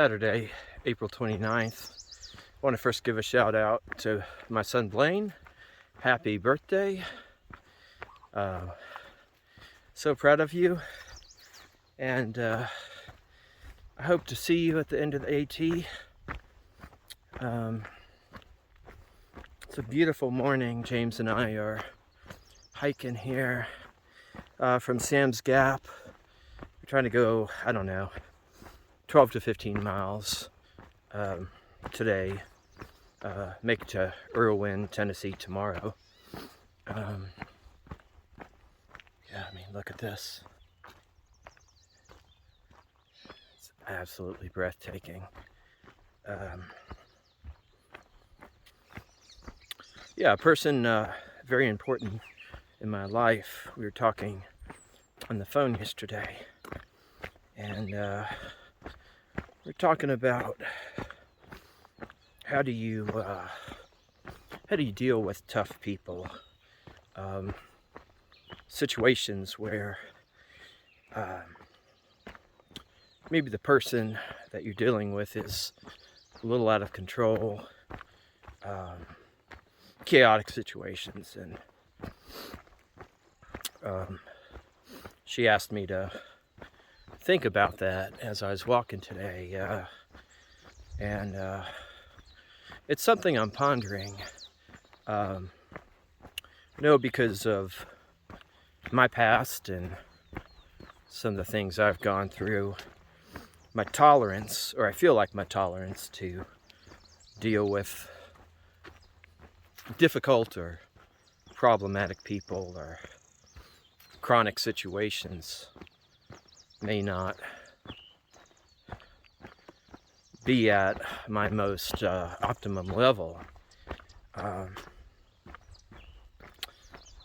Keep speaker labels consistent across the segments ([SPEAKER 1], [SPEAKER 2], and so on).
[SPEAKER 1] Saturday, April 29th. I want to first give a shout out to my son Blaine. Happy birthday. So proud of you. And I hope to see you at the end of the AT. It's a beautiful morning. James and I are hiking here from Sam's Gap. We're trying to go, I don't know, 12 to 15 miles today. Make it to Erwin, Tennessee tomorrow. Yeah, I mean, look at this. It's absolutely breathtaking. Yeah, a person very important in my life. We were talking on the phone yesterday, and we're talking about how do you deal with tough people, situations where maybe the person that you're dealing with is a little out of control, chaotic situations, and she asked me to think about that as I was walking today, and it's something I'm pondering. Because of my past and some of the things I've gone through, my tolerance, or I feel like my tolerance to deal with difficult or problematic people or chronic situations may not be at my most optimum level.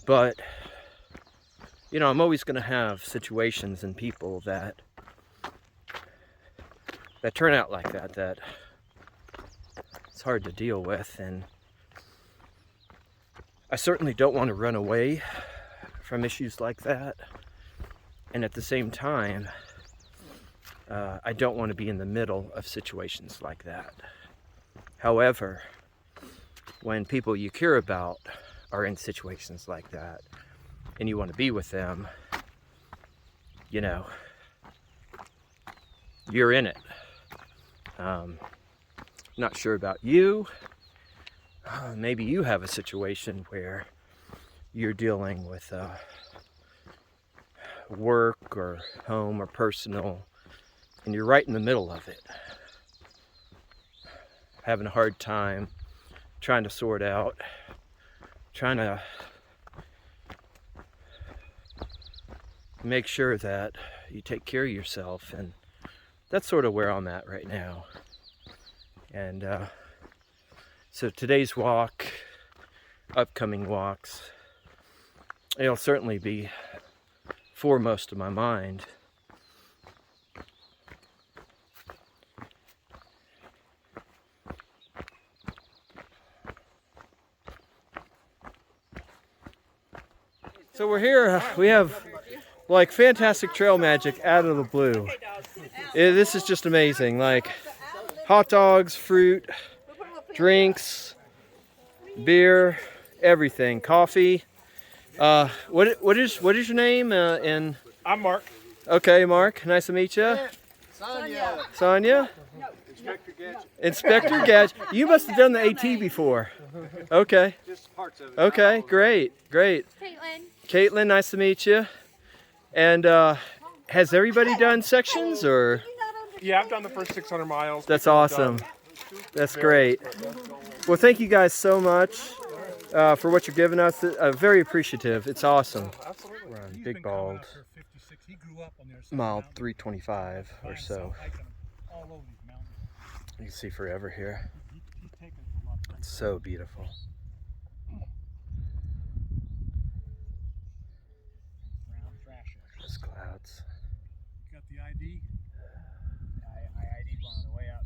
[SPEAKER 1] But, you know, I'm always going to have situations and people that turn out like that it's hard to deal with, and I certainly don't want to run away from issues like that, and at the same time I don't want to be in the middle of situations like that. However, when people you care about are in situations like that and you want to be with them, you know, you're in it. Not sure about you. Maybe you have a situation where you're dealing with work or home or personal, and you're right in the middle of it, having a hard time trying to sort out, trying to make sure that you take care of yourself, and that's sort of where I'm at right now. And so today's walk, upcoming walks, it'll certainly be foremost in my mind. So we're here, we have like fantastic trail magic out of the blue. This is just amazing, like hot dogs, fruit, drinks, beer, everything, coffee. What is your name? And
[SPEAKER 2] I'm Mark.
[SPEAKER 1] Okay, Mark, nice to meet you.
[SPEAKER 2] Sonia.
[SPEAKER 1] Sonia?
[SPEAKER 2] Inspector Gadget.
[SPEAKER 1] Inspector Gadget. You must have done the AT before. Okay.
[SPEAKER 2] Just parts of it.
[SPEAKER 1] Okay, great. Caitlin, nice to meet you. And has everybody done sections, or?
[SPEAKER 2] Yeah, I've done the first 600 miles.
[SPEAKER 1] That's awesome. That's great. Well, thank you guys so much for what you're giving us. Very appreciative. It's awesome.
[SPEAKER 2] Absolutely.
[SPEAKER 1] We're on Big Bald, mile 325 or so. You can see forever here. It's so beautiful. Those clouds.
[SPEAKER 3] You got the ID? I ID'd one on the way out.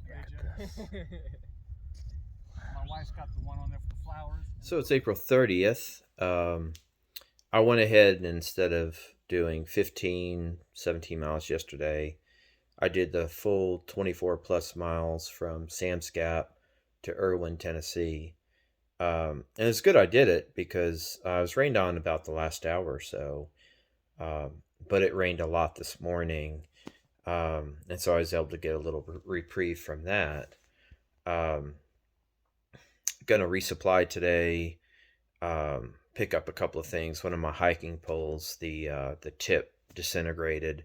[SPEAKER 3] My wife's got the one on there for the flowers.
[SPEAKER 1] So it's April 30th. I went ahead and instead of doing 17 miles yesterday, I did the full 24 plus miles from Sam's Gap to Erwin, Tennessee. And it's good I did it because I was rained on about the last hour or so. But it rained a lot this morning. And so I was able to get a little reprieve from that. Um, Gonna resupply today. Pick up a couple of things. One of my hiking poles, the tip disintegrated.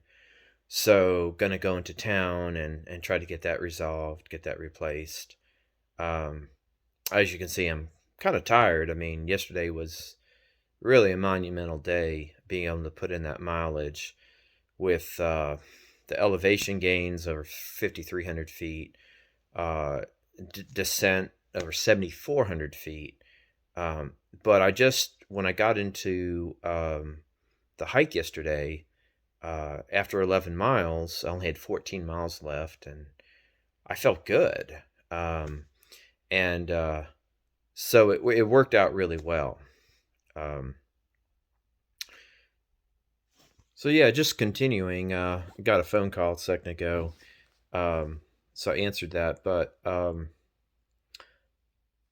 [SPEAKER 1] So gonna go into town and try to get that resolved, get that replaced. Um, as you can see, I'm kind of tired. I mean, yesterday was really a monumental day, being able to put in that mileage with the elevation gains over 5,300 feet, descent over 7,400 feet. But when I got into the hike yesterday, after 11 miles, I only had 14 miles left, and I felt good. And so it worked out really well. So yeah, just continuing. Got a phone call a second ago, so I answered that. But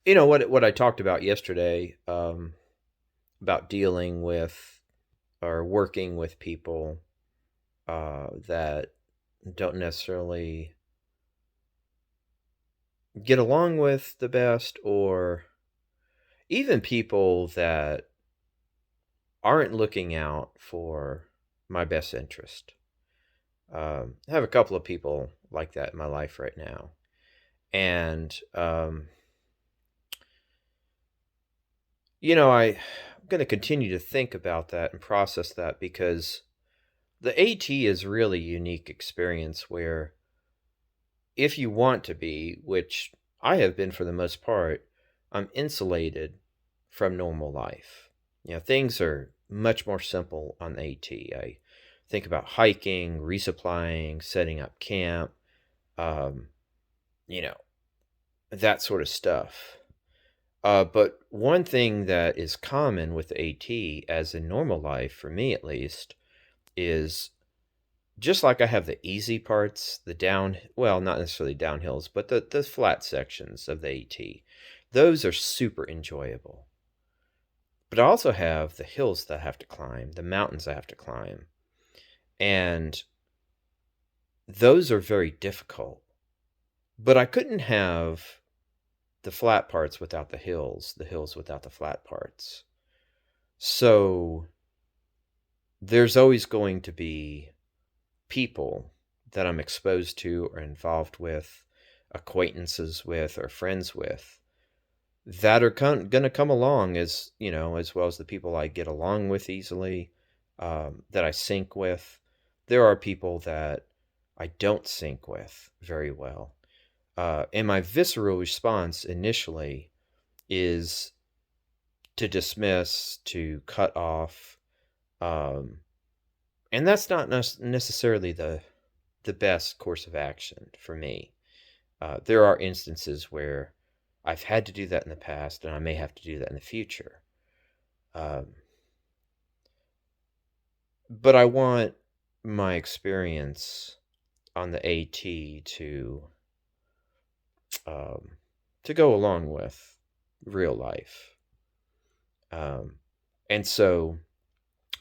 [SPEAKER 1] what I talked about yesterday, about dealing with or working with people that don't necessarily get along with the best, or even people that aren't looking out for my best interest. I have a couple of people like that in my life right now. And, I'm going to continue to think about that and process that, because the AT is really a unique experience where if you want to be, which I have been for the most part, I'm insulated from normal life. Things are much more simple on the AT. I think about hiking, resupplying, setting up camp, um, that sort of stuff. But one thing that is common with AT, as in normal life, for me at least, is just like I have the easy parts, well, not necessarily downhills, but the flat sections of the AT. Those are super enjoyable. But I also have the hills that I have to climb, the mountains I have to climb. And those are very difficult. But I couldn't have the flat parts without the hills without the flat parts. So there's always going to be people that I'm exposed to or involved with, acquaintances with, or friends with, that are going to come along, as as well as the people I get along with easily, that I sync with. There are people that I don't sync with very well. And my visceral response initially is to dismiss, to cut off. And that's not necessarily the best course of action for me. There are instances where I've had to do that in the past, and I may have to do that in the future. But I want my experience on the AT to go along with real life. And so,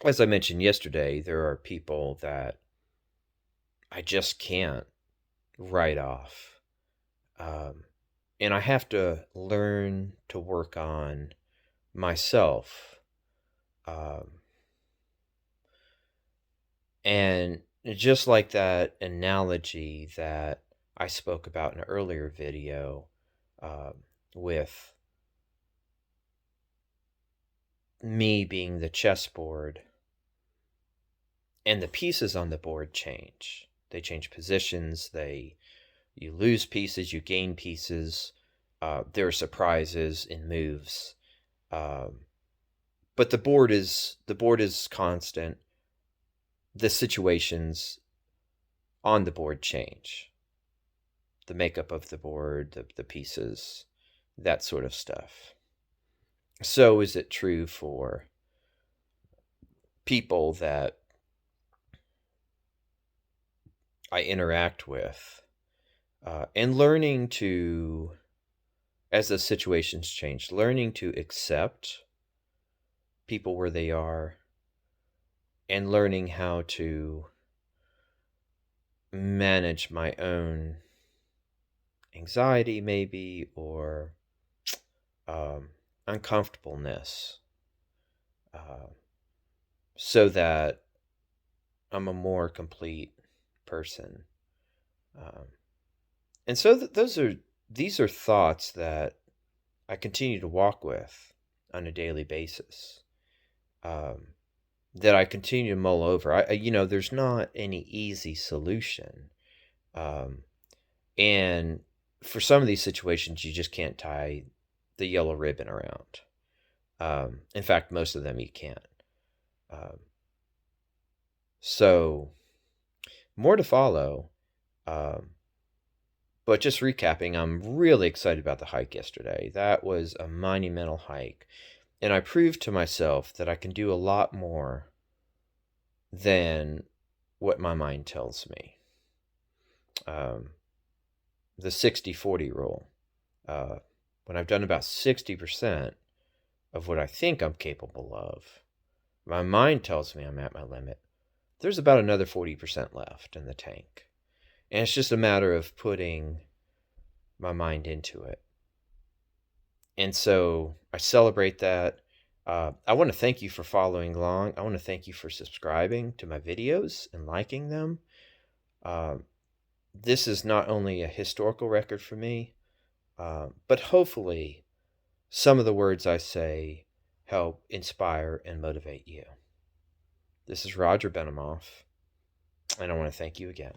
[SPEAKER 1] as I mentioned yesterday, there are people that I just can't write off. And I have to learn to work on myself. And just like that analogy that I spoke about in an earlier video, with me being the chessboard, and the pieces on the board change. They change positions. You lose pieces, you gain pieces. There are surprises in moves. But the board is constant. The situations on the board change. The makeup of the board, the pieces, that sort of stuff. So is it true for people that I interact with, and learning to, as the situations change, learning to accept people where they are, and learning how to manage my own anxiety, maybe, or uncomfortableness, so that I'm a more complete person. And so these are thoughts that I continue to walk with on a daily basis, that I continue to mull over. There's not any easy solution. And for some of these situations, you just can't tie the yellow ribbon around. In fact, most of them you can't. So more to follow. But just recapping, I'm really excited about the hike yesterday. That was a monumental hike. And I proved to myself that I can do a lot more than what my mind tells me. The 60-40 rule. When I've done about 60% of what I think I'm capable of, my mind tells me I'm at my limit. There's about another 40% left in the tank. And it's just a matter of putting my mind into it. And so I celebrate that. I want to thank you for following along. I want to thank you for subscribing to my videos and liking them. This is not only a historical record for me, but hopefully some of the words I say help inspire and motivate you. This is Roger Benemoff, and I want to thank you again.